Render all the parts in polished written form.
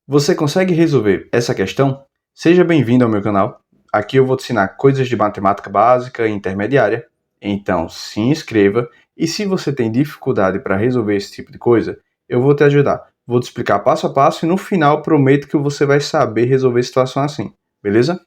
Você consegue resolver essa questão? Seja bem-vindo ao meu canal. Aqui eu vou te ensinar coisas de matemática básica e intermediária. Então se inscreva e se você tem dificuldade para resolver esse tipo de coisa, eu vou te ajudar. Vou te explicar passo a passo e no final prometo que você vai saber resolver situação assim, beleza?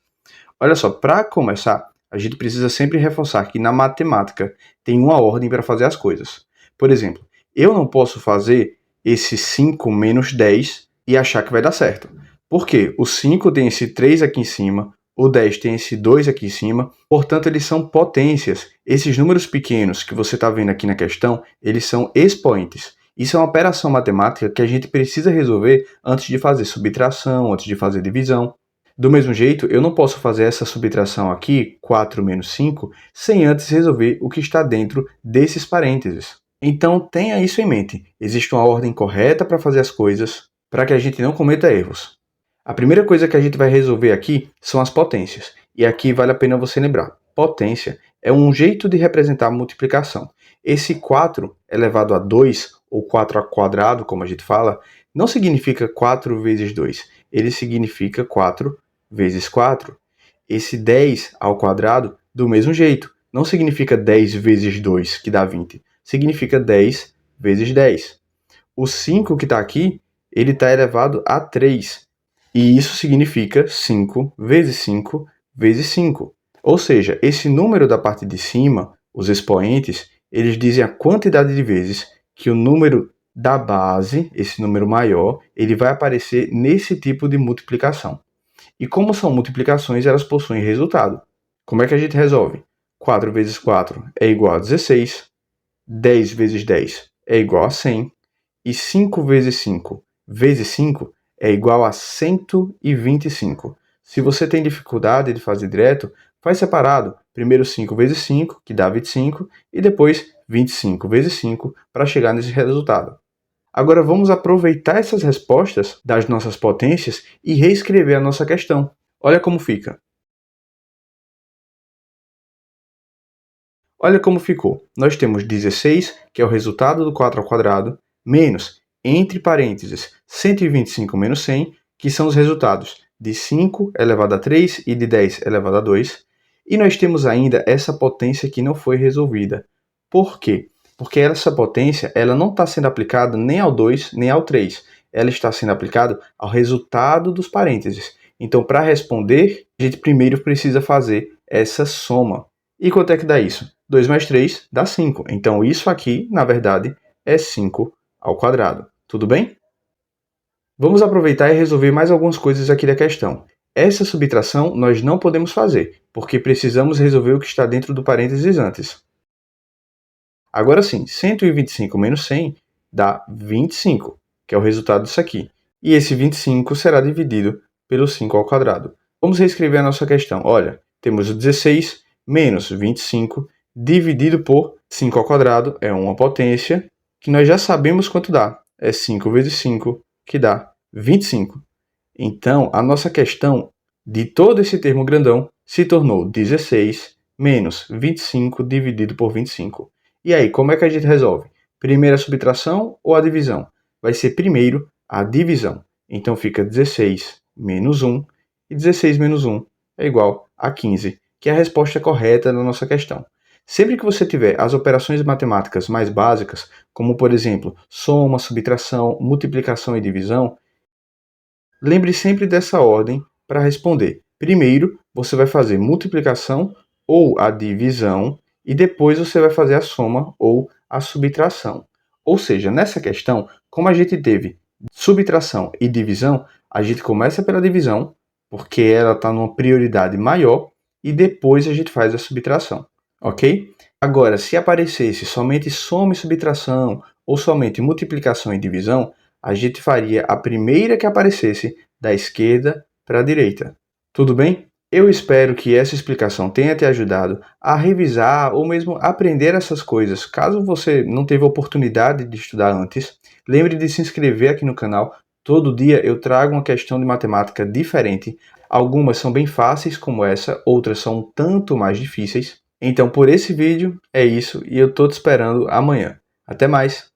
Olha só, para começar, a gente precisa sempre reforçar que na matemática tem uma ordem para fazer as coisas. Por exemplo, eu não posso fazer esse 5 menos 10 e achar que vai dar certo. Por quê? O 5 tem esse 3 aqui em cima, o 10 tem esse 2 aqui em cima, portanto eles são potências. Esses números pequenos que você está vendo aqui na questão, eles são expoentes. Isso é uma operação matemática que a gente precisa resolver antes de fazer subtração, antes de fazer divisão. Do mesmo jeito, eu não posso fazer essa subtração aqui, 4 menos 5, sem antes resolver o que está dentro desses parênteses. Então tenha isso em mente. Existe uma ordem correta para fazer as coisas, para que a gente não cometa erros. A primeira coisa que a gente vai resolver aqui são as potências. E aqui vale a pena você lembrar. Potência é um jeito de representar a multiplicação. Esse 4 elevado a 2, ou 4 ao quadrado, como a gente fala, não significa 4 vezes 2. Ele significa 4 vezes 4. Esse 10 ao quadrado, do mesmo jeito, não significa 10 vezes 2, que dá 20. Significa 10 vezes 10. O 5 que está aqui, ele está elevado a 3. E isso significa 5 vezes 5 vezes 5. Ou seja, esse número da parte de cima, os expoentes, eles dizem a quantidade de vezes que o número da base, esse número maior, ele vai aparecer nesse tipo de multiplicação. E como são multiplicações, elas possuem resultado. Como é que a gente resolve? 4 vezes 4 é igual a 16, 10 vezes 10 é igual a 100, e 5 vezes 5 vezes 5 é igual a 125. Se você tem dificuldade de fazer direto, faz separado. Primeiro 5 vezes 5, que dá 25, e depois 25 vezes 5 para chegar nesse resultado. Agora vamos aproveitar essas respostas das nossas potências e reescrever a nossa questão. Olha como fica. Olha como ficou. Nós temos 16, que é o resultado do 4 ao quadrado, menos, entre parênteses, 125 menos 100, que são os resultados de 5 elevado a 3 e de 10 elevado a 2. E nós temos ainda essa potência que não foi resolvida. Por quê? Porque essa potência ela não está sendo aplicada nem ao 2 nem ao 3. Ela está sendo aplicada ao resultado dos parênteses. Então, para responder, a gente primeiro precisa fazer essa soma. E quanto é que dá isso? 2 mais 3 dá 5. Então, isso aqui, na verdade, é 5 ao quadrado. Tudo bem? Vamos aproveitar e resolver mais algumas coisas aqui da questão. Essa subtração nós não podemos fazer, porque precisamos resolver o que está dentro do parênteses antes. Agora sim, 125 menos 100 dá 25, que é o resultado disso aqui. E esse 25 será dividido pelo 5 ao quadrado. Vamos reescrever a nossa questão. Olha, temos o 16 menos 25 dividido por 5 ao quadrado, é uma potência, que nós já sabemos quanto dá. É 5 vezes 5, que dá 25. Então, a nossa questão de todo esse termo grandão se tornou 16 menos 25 dividido por 25. E aí, como é que a gente resolve? Primeiro a subtração ou a divisão? Vai ser primeiro a divisão. Então fica 16 menos 1, e 16 menos 1 é igual a 15, que é a resposta correta da nossa questão. Sempre que você tiver as operações matemáticas mais básicas, como por exemplo, soma, subtração, multiplicação e divisão, lembre sempre dessa ordem para responder. Primeiro, você vai fazer multiplicação ou a divisão, e depois você vai fazer a soma ou a subtração. Ou seja, nessa questão, como a gente teve subtração e divisão, a gente começa pela divisão, porque ela está numa prioridade maior, e depois a gente faz a subtração, ok? Agora, se aparecesse somente soma e subtração, ou somente multiplicação e divisão, a gente faria a primeira que aparecesse da esquerda para a direita. Tudo bem? Eu espero que essa explicação tenha te ajudado a revisar ou mesmo aprender essas coisas. Caso você não teve oportunidade de estudar antes, lembre de se inscrever aqui no canal. Todo dia eu trago uma questão de matemática diferente. Algumas são bem fáceis como essa, outras são um tanto mais difíceis. Então por esse vídeo é isso e eu estou te esperando amanhã. Até mais!